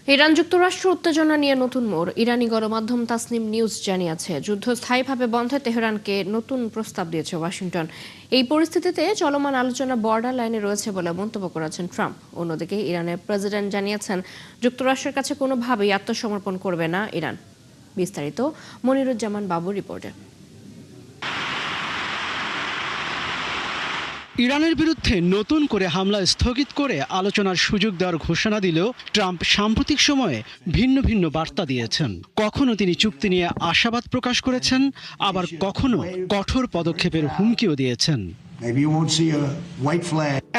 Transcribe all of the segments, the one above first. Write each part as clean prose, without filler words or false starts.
Iran যুক্তরাষ্ট্র উত্তেজনা নিয়ে নতুন মোড়। ইরানি গণমাধ্যম তাসনিম নিউজ জানিয়েছে, যুদ্ধ স্থায়ীভাবে বন্ধে তেহরানকে নতুন প্রস্তাব দিয়েছে ওয়াশিংটন। এই পরিস্থিতিতে চলমান আলোচনা বর্ডার লাইনে রয়েছে বলে মন্তব্য করেছেন ট্রাম্প। অন্যদিকে ইরানের প্রেসিডেন্ট জানিয়েছেন, যুক্তরাষ্ট্রের কাছে কোনোভাবেই আত্মসমর্পণ করবে না ইরান। বিস্তারিত মনিরুজ্জামান বাবুর রিপোর্টে। ইরানের বিরুদ্ধে নতুন করে হামলা স্থগিত করে আলোচনার সুযোগ দেওয়ার ঘোষণা দিলেও ট্রাম্প সাম্প্রতিক সময়ে ভিন্ন ভিন্ন বার্তা দিয়েছেন। কখনো তিনি চুক্তি নিয়ে আশাবাদ প্রকাশ করেছেন, আবার কখনো কঠোর পদক্ষেপের হুমকিও দিয়েছেন।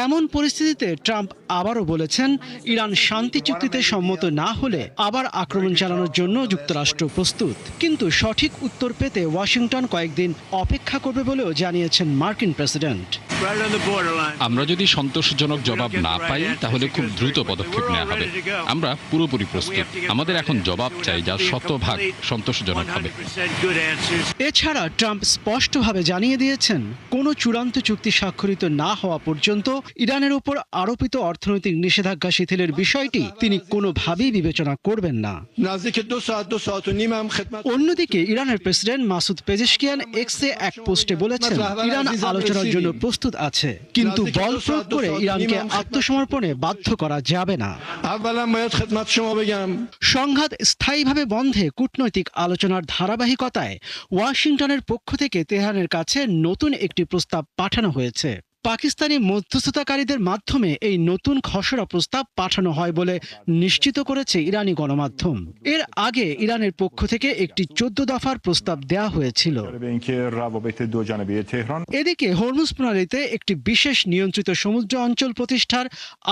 এমন পরিস্থিতিতে ট্রাম্প আবারও বলেছেন, ইরান শান্তি চুক্তিতে সম্মত না হলে আবার আক্রমণ চালানোর জন্য যুক্তরাষ্ট্র প্রস্তুত। কিন্তু সঠিক উত্তর পেতে ওয়াশিংটন কয়েকদিন অপেক্ষা করবে বলেও জানিয়েছেন মার্কিন প্রেসিডেন্ট। আমরা যদি সন্তোষজনক জবাব না পাই, তাহলে খুব দ্রুত পদক্ষেপ নেওয়া হবে। আমরা পুরোপুরি প্রস্তুত। আমাদের এখন জবাব চাই যা শতভাগ সন্তোষজনক হবে। এছাড়া ট্রাম্প স্পষ্টভাবে জানিয়ে দিয়েছেন, কোনো চূড়ান্ত চুক্তি স্বাক্ষরিত না হওয়া পর্যন্ত ইরানের উপর আরোপিত অর্থনৈতিক নিষেধাজ্ঞা শিথিলের বিষয়টি তিনি কোনোভাবেই বিবেচনা করবেন না। অন্যদিকে ইরানের প্রেসিডেন্ট মাসুদ পেজেশকিয়ান এক্সে এক পোস্টে বলেছেন, ইরান আলোচনার জন্য প্রস্তুত আছে, কিন্তু বল প্রয়োগ করে ইরানকে আত্মসমর্পণে বাধ্য করা যাবে না। সংঘাত স্থায়ীভাবে বন্ধে কূটনৈতিক আলোচনার ধারাবাহিকতায় ওয়াশিংটনের পক্ষ থেকে তেহরানের কাছে নতুন একটি প্রস্তাব পাঠানো হয়েছে। পাকিস্তানি মধ্যস্থতাকারীদের মাধ্যমে এই নতুন খসড়া প্রস্তাব পাঠানো হয় বলে নিশ্চিত করেছে ইরানি গণমাধ্যম। এর আগে ইরানের পক্ষ থেকে একটি 14 দফার প্রস্তাব দেয়া হয়েছিল। এদিকে হরমুজ প্রণালীতে একটি বিশেষ নিয়ন্ত্রিত সমুদ্র অঞ্চল প্রতিষ্ঠার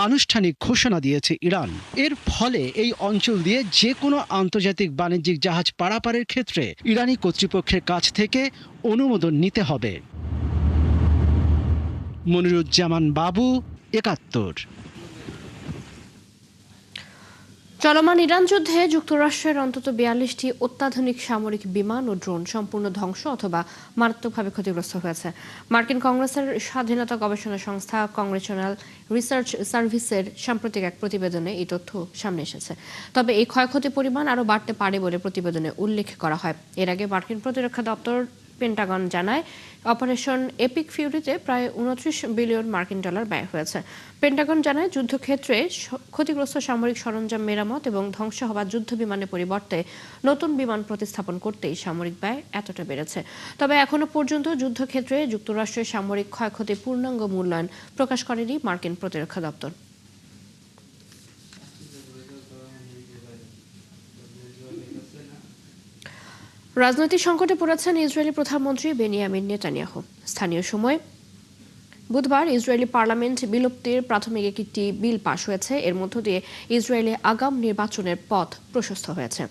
আনুষ্ঠানিক ঘোষণা দিয়েছে ইরান। এর ফলে এই অঞ্চল দিয়ে যে কোনো আন্তর্জাতিক বাণিজ্যিক জাহাজ পারাপারের ক্ষেত্রে ইরানি কর্তৃপক্ষের কাছ থেকে অনুমোদন নিতে হবে। মনিরুজ্জামান বাবু, ৭১। চলমান ইরান যুদ্ধে যুক্তরাষ্ট্রের অন্তত ৪২টি অত্যাধুনিক সামরিক বিমান ও ড্রোন সম্পূর্ণ ধ্বংস অথবা মারাত্মকভাবে ক্ষতিগ্রস্ত হয়েছে। মার্কিন কংগ্রেসের স্বাধীনতা গবেষণা সংস্থা কংগ্রেশনাল রিসার্চ সার্ভিসের সাম্প্রতিক এক প্রতিবেদনে এই তথ্য সামনে এসেছে। তবে এই ক্ষয়ক্ষতির পরিমাণ আরও বাড়তে পারে বলে প্রতিবেদনে উল্লেখ করা হয়। এর আগে মার্কিন প্রতিরক্ষা দপ্তর পেন্টাগন জানায়, অপারেশন এপিক ফিউরিতে প্রায় ২৯ বিলিয়ন মার্কিন ডলার ব্যয় হয়েছে। পেন্টাগন জানায়, যুদ্ধক্ষেত্রে ক্ষতিগ্রস্ত সামরিক সরঞ্জাম মেরামত এবং ধ্বংস হওয়া যুদ্ধ বিমানের পরিবর্তে নতুন বিমান প্রতিস্থাপন করতেই সামরিক ব্যয় এতটা বেড়েছে। তবে এখনো পর্যন্ত যুদ্ধক্ষেত্রে যুক্তরাষ্ট্রের সামরিক ক্ষয়ক্ষতির পূর্ণাঙ্গ মূল্যায়ন প্রকাশ করেনি মার্কিন প্রতিরক্ষা দপ্তর। রাজনৈতিক সংকটে পড়েছেন ইসরায়েলি প্রধানমন্ত্রী বেনিয়ামিন নেতানিয়াহু। স্থানীয় সময় বুধবার ইসরায়েলি পার্লামেন্ট বিলুপ্তির প্রাথমিক একটি বিল পাশ হয়েছে। এর মধ্য দিয়ে ইসরায়েলে আগাম নির্বাচনের পথ প্রশস্ত হয়েছে।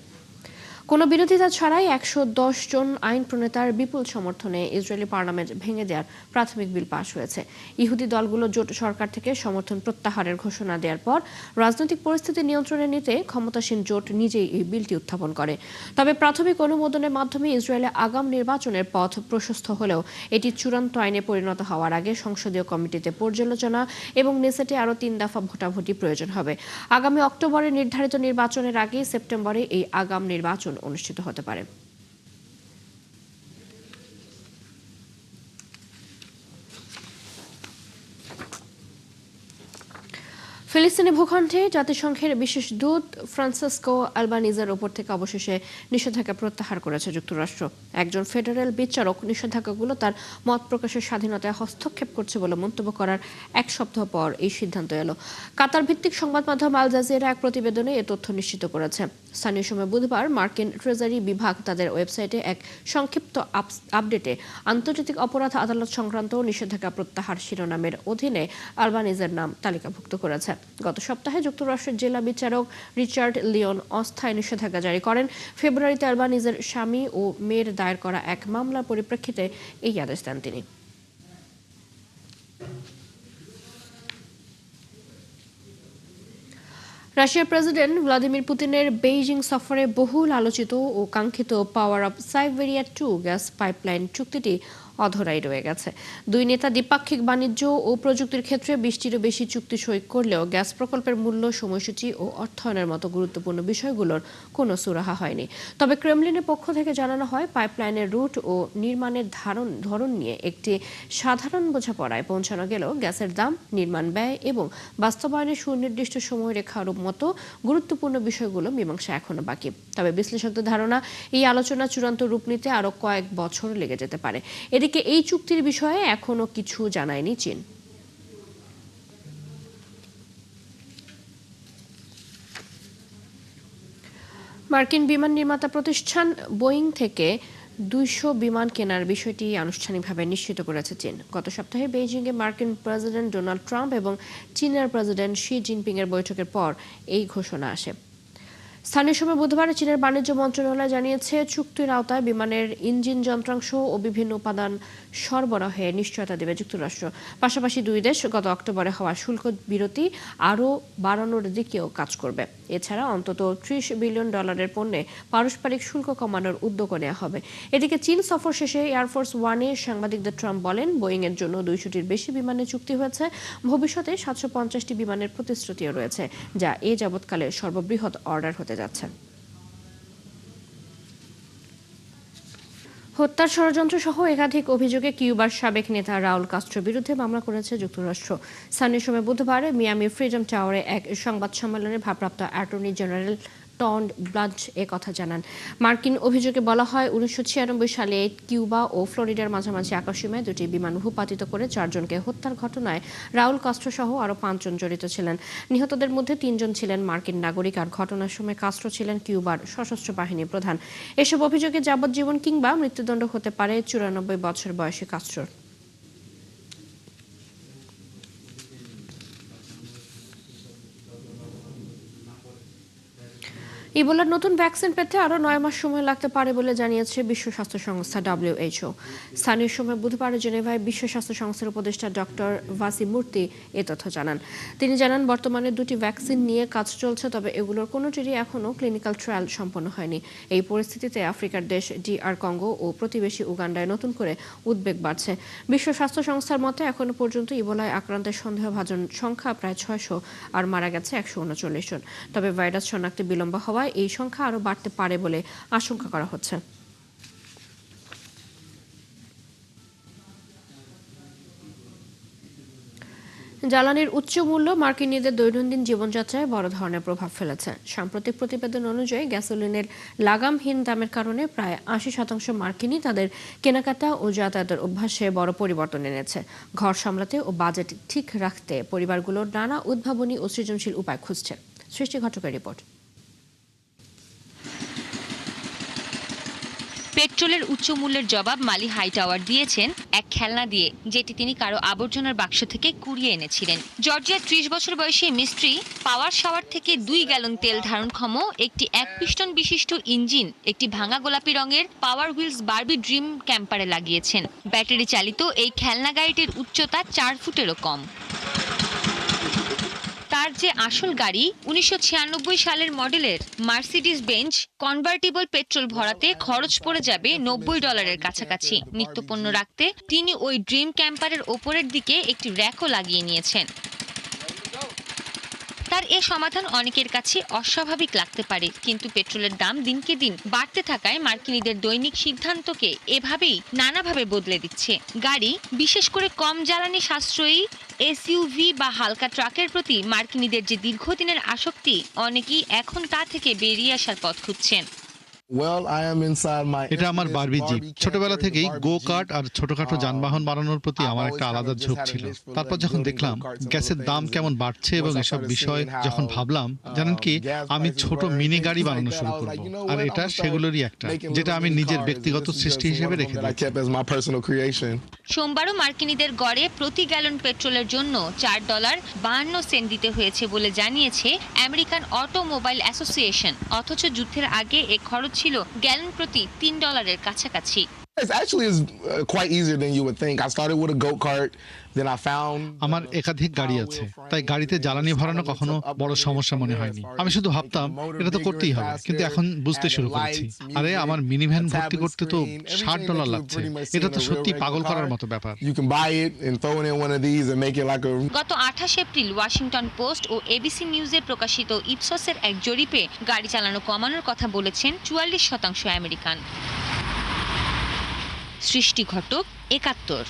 কোনো বিরোধিতা ছাড়াই ১১০ জন আইন প্রণেতার বিপুল সমর্থনে ইসরায়েলি পার্লামেন্ট ভেঙে দেওয়ার প্রাথমিক বিল পাশ হয়েছে। ইহুদি দলগুলো জোট সরকার থেকে সমর্থন প্রত্যাহারের ঘোষণা দেওয়ার পর রাজনৈতিক পরিস্থিতি নিয়ন্ত্রণে নিতে ক্ষমতাসীন জোট নিজেই এই বিলটি উত্থাপন করে। তবে প্রাথমিক অনুমোদনের মাধ্যমে ইসরায়েলে আগাম নির্বাচনের পথ প্রশস্ত হলেও এটি চূড়ান্ত আইনে পরিণত হওয়ার আগে সংসদীয় কমিটিতে পর্যালোচনা এবং নেসেটে আরও ৩ দফা ভোটাভুটি প্রয়োজন হবে। আগামী অক্টোবরে নির্ধারিত নির্বাচনের আগে সেপ্টেম্বরে এই আগাম নির্বাচন অনুষ্ঠিত হতে পারে। ফিলিস্তিনি ভূখণ্ডে জাতিসংঘের বিশেষ দূত ফ্রান্সিসকো আলবানিজের ওপর থেকে অবশেষে নিষেধাজ্ঞা প্রত্যাহার করেছে যুক্তরাষ্ট্র। একজন ফেডারেল বিচারক নিষেধাজ্ঞাগুলো তার মত প্রকাশের স্বাধীনতায় হস্তক্ষেপ করছে বলে মন্তব্য করার এক সপ্তাহ পর এই সিদ্ধান্ত এলো। কাতার ভিত্তিক সংবাদ মাধ্যম আল জাজিরা এক প্রতিবেদনে এ তথ্য নিশ্চিত করেছে। স্থানীয় সময় বুধবার মার্কিন ট্রেজারি বিভাগ তাদের ওয়েবসাইটে এক সংক্ষিপ্ত আপডেটে আন্তর্জাতিক অপরাধ আদালত সংক্রান্ত নিষেধাজ্ঞা প্রত্যাহার শিরোনামের অধীনে আলবানিজের নাম তালিকাভুক্ত করেছে। গত সপ্তাহে যুক্তরাষ্ট্রের জেলা বিচারক রিচার্ড লিওন অস্থায়ী নিষেধাজ্ঞা জারি করেন। ফেব্রুয়ারিতে আলবানিজের স্বামী ও মেয়ের দায়ের করা এক মামলার পরিপ্রেক্ষিতে এই আদেশ দেন তিনি। রাশিয়ার প্রেসিডেন্ট ভ্লাদিমির পুতিনের বেইজিং সফরে বহুল আলোচিত ও কাঙ্ক্ষিত power of Siberia 2 gas pipeline চুক্তিটি অধরাই রয়ে গেছে। দুই নেতা দ্বিপাক্ষিক বাণিজ্য ও প্রযুক্তির ক্ষেত্রে 20টিরও বেশি চুক্তি সই করলেও গ্যাস প্রকল্পের মূল্য, সময়সূচি ও অর্থায়নের মতো গুরুত্বপূর্ণ বিষয়গুলোর কোনো সুরাহা হয়নি। তবে ক্রেমলিনের পক্ষ থেকে জানানো হয়, পাইপলাইনের রুট ও নির্মাণের ধরন নিয়ে একটি সাধারণ বোঝাপড়ায় পৌঁছানো গেলেও গ্যাসের দাম, নির্মাণ ব্যয় এবং বাস্তবায়নের সুনির্দিষ্ট সময়রেখার মতো গুরুত্বপূর্ণ বিষয়গুলো মীমাংসা এখনো বাকি। তবে বিশ্লেষকদের ধারণা, এই আলোচনা চূড়ান্ত রূপ নিতে আরও কয়েক বছর লেগে যেতে পারে। এদিকে এই চুক্তির বিষয়ে এখনো কিছু জানায়নি চীন। মার্কিন বিমান নির্মাতা প্রতিষ্ঠান বোয়িং থেকে 200 বিমান কেনার বিষয়টি আনুষ্ঠানিকভাবে নিশ্চিত করেছে চীন। গত সপ্তাহে বেইজিংয়ে মার্কিন প্রেসিডেন্ট ডোনাল্ড ট্রাম্প এবং চীনের প্রেসিডেন্ট শি জিনপিং এর বৈঠকের পর এই ঘোষণা আসে। স্থানীয় সময় বুধবার চীনের বাণিজ্য মন্ত্রণালয় জানিয়েছে, চুক্তির আওতায় বিমানের ইঞ্জিন, যন্ত্রাংশ ও বিভিন্ন উপাদান সরবরাহে নিশ্চয়তা দেবে যুক্তরাষ্ট্র। পাশাপাশি দুই দেশ গত অক্টোবরে হওয়া শুল্ক বিরতি আরও বাড়ানোর দিকেও কাজ করবে। এছাড়া অন্তত $30 বিলিয়ন পণ্যে পারস্পরিক শুল্ক কমানোর উদ্যোগও নেওয়া হবে। এদিকে চীন সফর শেষে এয়ারফোর্স ওয়ানে সাংবাদিকদের ট্রাম্প বলেন, বোয়িং এর জন্য 200টির বেশি বিমানের চুক্তি হয়েছে। ভবিষ্যতে 750টি বিমানের প্রতিশ্রুতিও রয়েছে, যা এ যাবৎকালে সর্ববৃহৎ অর্ডার হতে যাচ্ছে। হত্যার ষড়যন্ত্র সহ একাধিক অভিযোগে কিউবার সাবেক নেতা রাউল কাস্ট্রোর বিরুদ্ধে মামলা করেছে যুক্তরাষ্ট্র। স্থানীয় সময় বুধবার মিয়ামির ফ্রিডম টাওয়ারে এক সংবাদ সম্মেলনে ভারপ্রাপ্ত অ্যাটর্নি জেনারেল টড ব্লাঞ্চ কথা জানান। মার্কিন অভিযোগে বলা হয়, 1996 সালে কিউবা ও ফ্লোরিডার মাঝামাঝি আকাশসীমায় দুটি বিমান ভূপাতিত করে 4 জনকে হত্যার ঘটনায় রাউল কাস্ট্রো সহ আরও 5 জন জড়িত ছিলেন। নিহতদের মধ্যে 3 জন ছিলেন মার্কিন নাগরিক, আর ঘটনার সময় কাস্ট্রো ছিলেন কিউবার সশস্ত্র বাহিনীর প্রধান। এসব অভিযোগে যাবজ্জীবন কিংবা মৃত্যুদণ্ড হতে পারে 94 বছর বয়সী কাস্ট্রোর। ইবোলার নতুন ভ্যাকসিন পেতে আরও 9 মাস সময় লাগতে পারে বলে জানিয়েছে বিশ্ব স্বাস্থ্য সংস্থা WHO। স্থানীয় সময় বুধবার জেনেভায় বিশ্ব স্বাস্থ্য সংস্থার উপদেষ্টা ডক্টর ভাসি মূর্তি এ তথ্য জানান। তিনি জানান, বর্তমানে 2টি ভ্যাকসিন নিয়ে কাজ চলছে, তবে এগুলোর কোনোটিরই এখনও ক্লিনিক্যাল ট্রায়াল সম্পন্ন হয়নি। এই পরিস্থিতিতে আফ্রিকার দেশ DR কঙ্গো ও প্রতিবেশী উগান্ডায় নতুন করে উদ্বেগ বাড়ছে। বিশ্ব স্বাস্থ্য সংস্থার মতে এখনো পর্যন্ত ইবোলায় আক্রান্তের সন্দেহভাজন সংখ্যা প্রায় 600, আর মারা গেছে 139 জন। তবে ভাইরাস শনাক্তে বিলম্ব হওয়ায় এই সংখ্যা আরও বাড়তে পারে বলে আশঙ্কা করা হচ্ছে। জ্বালানির উচ্চ মূল্য মার্কিনীদের দৈনন্দিন জীবনযাত্রায় বড় ধরনের প্রভাব ফেলেছে। সাম্প্রতিক প্রতিবেদন অনুযায়ী গ্যাসোলিনের লাগামহীন দামের কারণে প্রায় 80% মার্কিনী তাদের কেনাকাটা ও যাতায়াতের অভ্যাসে বড় পরিবর্তন এনেছে। ঘর সামলাতে ও বাজেট ঠিক রাখতে পরিবারগুলোর নানা উদ্ভাবনী ও সৃজনশীল উপায় খুঁজছে। সৃষ্টি ঘটকের রিপোর্ট। পেট্রোলের উচ্চ মূল্যের জবাব মালি হাইটাওয়ার দিয়েছেন এক খেলনা দিয়ে, যেটি তিনি কারো আবর্জনার বাক্স থেকে কুড়িয়ে এনেছিলেন। জর্জিয়ার 30 বছর বয়সী মিস্ত্রি পাওয়ার শাওয়ার থেকে 2 গ্যালন তেল ধারণক্ষম একটি 1 পিস্টন বিশিষ্ট ইঞ্জিন একটি ভাঙা গোলাপি রঙের পাওয়ার হুইলস বারবি ড্রিম ক্যাম্পারে লাগিয়েছেন। ব্যাটারি চালিত এই খেলনা গাড়িটির উচ্চতা 4 ফুটেরও কম। তার যে আসল গাড়ি 1996 সালের মডেলের মার্সিডিজ বেঞ্জ কনভার্টিবল পেট্রোল ভরাতে খরচ পড়ে যাবে $90 কাছাকাছি। নিত্যপণ্য রাখতে তিনি ওই ড্রিম ক্যাম্পারের ওপরের দিকে একটি র্যাকও লাগিয়ে নিয়েছেন। তার এ সমাধান অনেকের কাছে অস্বাভাবিক লাগতে পারে, কিন্তু পেট্রোলের দাম দিনকে দিন বাড়তে থাকায় মার্কিনীদের দৈনিক সিদ্ধান্তকে এভাবেই নানাভাবে বদলে দিচ্ছে। গাড়ি, বিশেষ করে কম জ্বালানি সাশ্রয়ী SUV বা হালকা ট্রাকের প্রতি মার্কিনীদের যে দীর্ঘদিনের আসক্তি, অনেকেই এখন তা থেকে বেরিয়ে আসার পথ খুঁজছেন। এটা আমার বারবি জিপ। ছোটবেলা থেকেই গো কার্ট আর ছোটখাটো যানবাহন বানানোর প্রতি আমার একটা আলাদা ঝোঁক ছিল। তারপর যখন দেখলাম গ্যাসের দাম কেমন বাড়ছে এবং এসব বিষয় যখন ভাবলাম, জানেন কি, আমি ছোট মিনি গাড়ি বানানো শুরু করব। আর এটা সেগুলোরই একটা, যেটা আমি নিজের ব্যক্তিগত সৃষ্টি হিসেবে রেখে দিয়েছি। সোমবারও মার্কিনীদের গড়ে প্রতি গ্যালন পেট্রোলের জন্য $4.52 দিতে হয়েছে বলে জানিয়েছে আমেরিকান অটোমোবাইল অ্যাসোসিয়েশন। অথচ যুদ্ধের আগে এ খরচ ছিল গ্যালন প্রতি $3 কাছাকাছি। It's actually is quite easier than you would think. I started with a go-kart, then I found আমার একাধিক গাড়ি আছে, তাই গাড়িতে জ্বালানি ভরানো কখনো বড় সমস্যা মনে হয়নি। আমি শুধু ভাবতাম এটা তো করতেই হবে, কিন্তু এখন বুঝতে শুরু করেছি আরে আমার মিনিভ্যান ভর্তি করতে তো $60 লাগছে। এটা তো সত্যি পাগল করার মতো ব্যাপার। You can buy it and throw it in one of these and make it like a গত 28 এপ্রিল ওয়াশিংটন পোস্ট ও এবিসি নিউজে প্রকাশিত ইপসোসের এক জরিপে গাড়ি চালানো কমানোর কথা বলেছেন 44% আমেরিকান। সৃষ্টি ঘটক, 71।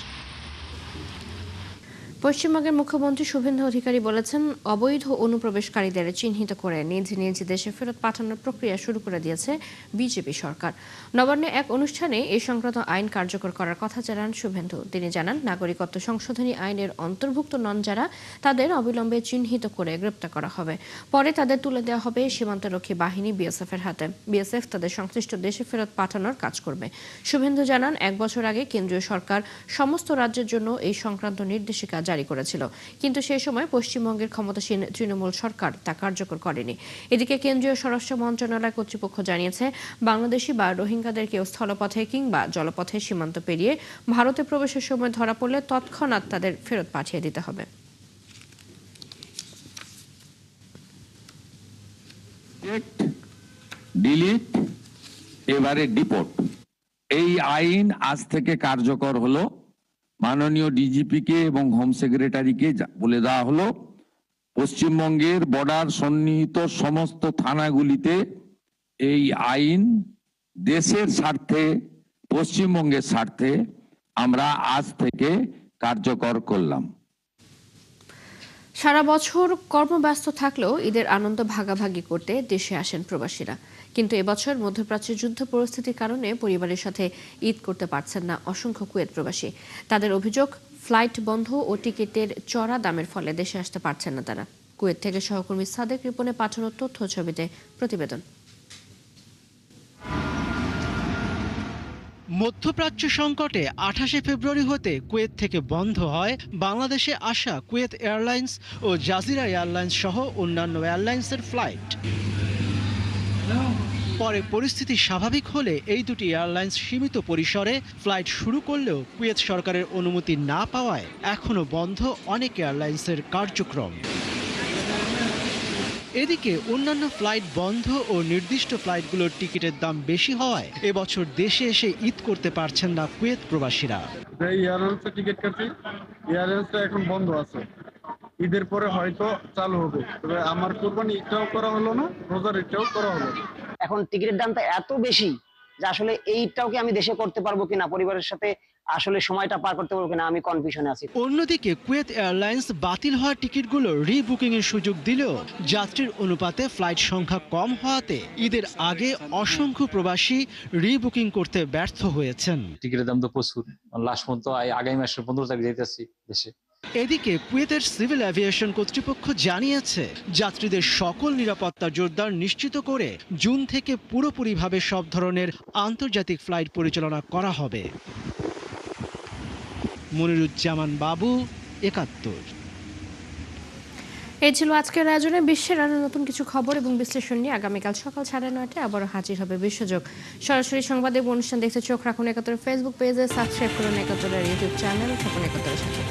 পশ্চিমবঙ্গের মুখ্যমন্ত্রী শুভেন্দু অধিকারী বলেছেন, অবৈধ অনুপ্রবেশকারীদের চিহ্নিত করে নিজ নিজ দেশে ফেরত পাঠানোর প্রক্রিয়া শুরু করে দিয়েছে বিজেপি সরকার। নবান্নে এক অনুষ্ঠানে এই সংক্রান্ত আইন কার্যকর করার কথা জানান শুভেন্দু। তিনি জানান, নাগরিকত্ব সংশোধনী আইনের অন্তর্ভুক্ত নন যারা, তাদের অবিলম্বে চিহ্নিত করে গ্রেপ্তার করা হবে। পরে তাদের তুলে দেওয়া হবে সীমান্তরক্ষী বাহিনী বিএসএফ এর হাতে। বিএসএফ তাদের সংশ্লিষ্ট দেশে ফেরত পাঠানোর কাজ করবে। শুভেন্দু জানান, 1 বছর আগে কেন্দ্রীয় সরকার সমস্ত রাজ্যের জন্য এই সংক্রান্ত নির্দেশিকা জারি করেছিল, কিন্তু সেই সময় পশ্চিমবঙ্গের ক্ষমতাসীন তৃণমূল সরকার তা কার্যকর করেনি। এদিকে কেন্দ্রীয় স্বরাষ্ট্র মন্ত্রণালয় কর্তৃপক্ষ জানিয়েছে, বাংলাদেশি বা রোহিঙ্গাদের কেউ স্থলপথে কিংবা জলপথে সীমান্ত পেরিয়ে ভারতে প্রবেশের সময় ধরা পড়লে তৎক্ষণাৎ তাদের ফেরত পাঠিয়ে দিতে হবে। ডিলিট, এবারে ডিপোর্ট। এই আইন আজ থেকে কার্যকর হলো। মাননীয় ডিজিপিকে এবং হোম সেক্রেটারিকে বলে দেওয়া হলো, পশ্চিমবঙ্গের বর্ডার সন্নিহিত সমস্ত থানাগুলিতে এই আইন দেশের স্বার্থে, পশ্চিমবঙ্গের স্বার্থে আমরা আজ থেকে কার্যকর করলাম। সারা বছর কর্মব্যস্ত থাকলেও ঈদের আনন্দ ভাগাভাগি করতে দেশে আসেন প্রবাসীরা। কিন্তু এবছর মধ্যপ্রাচ্যের যুদ্ধ পরিস্থিতির কারণে পরিবারের সাথে ঈদ করতে পারছেন না অসংখ্য কুয়েত প্রবাসী। তাদের অভিযোগ, ফ্লাইট বন্ধ ও টিকিটের চড়া দামের ফলে দেশে আসতে পারছেন না তারা। কুয়েত থেকে সহকর্মী সাদেক রিপনে পাঠানো তথ্য ছবিতে প্রতিবেদন। মধ্যপ্রাচ্য সংকটে 28 ফেব্রুয়ারি হতে কুয়েত থেকে বন্ধ হয় বাংলাদেশে আসা কুয়েত এয়ারলাইন্স ও জাজিরা এয়ারলাইন্স সহ অন্যান্য এয়ারলাইন্সের ফ্লাইট। পরে পরিস্থিতি স্বাভাবিক হলে এই দুটি এয়ারলাইন্স সীমিত পরিসরে ফ্লাইট শুরু করলেও কুয়েত সরকারের অনুমতি না পাওয়ায় এখনো বন্ধ অনেক এয়ারলাইন্সের কার্যক্রম। এদিকে অন্যান্য ফ্লাইট বন্ধ ও নির্দিষ্ট ফ্লাইটগুলোর টিকিটের দাম বেশি হওয়ায় এবছর দেশে এসে ঈদ করতে পারছেন না কুয়েত প্রবাসীরা। এয়ারলাইন্সের টিকিট কাটছি, এয়ারলাইন্সটা এখন বন্ধ আছে, ঈদের পরে হয়তো চালু হবে। তবে আমার কোরবানি ঈদটাও করা হলো না, রোজার ঈদটাও করা হলো না। এখন টিকিটের দামটা এত বেশি যে আসলে এইটাও কি আমি দেশে করতে পারবো কিনা, পরিবারের সাথে আসলে সময়টা পার করতে পারবো কিনা, আমি কনফিউশনে আছি। অন্যদিকে কুয়েত এয়ারলাইন্স বাতিল হওয়া টিকিটগুলো রিবুকিং এর সুযোগ দিলেও যাত্রীর অনুপাতে ফ্লাইট সংখ্যা কম হওয়াতে ঈদের আগে অসংখ্য প্রবাসী রিবুকিং করতে ব্যর্থ হয়েছেন। টিকিটের দাম তো প্রচুর, লাস্ট পর্যন্ত আগামী মাসের 15 তারিখ যেতেছি দেশে। এদিকে কুয়েতের সিভিল এভিয়েশন কর্তৃপক্ষ জানিয়েছে, যাত্রীদের সকল নিরাপত্তা জোরদার নিশ্চিত করে জুন থেকে পুরোপুরিভাবে সব ধরনের আন্তর্জাতিক ফ্লাইট পরিচালনা করা হবে। মনিরুজ্জামান বাবু, 71। এই ছিল আজকের আয়োজনে। বিশ্বের আরো নতুন কিছু খবর এবং বিশ্লেষণ নিয়ে আগামীকাল সকাল 9:30টায় আবারও হাজির হবে বিশ্বযোগ। সরাসরি সংবাদ এবং অনুষ্ঠান দেখতে চোখ রাখুন 71 ফেসবুক পেজে, সাবস্ক্রাইব করুন 71 ইউটিউব চ্যানেল, থাকুন 71 সাথে।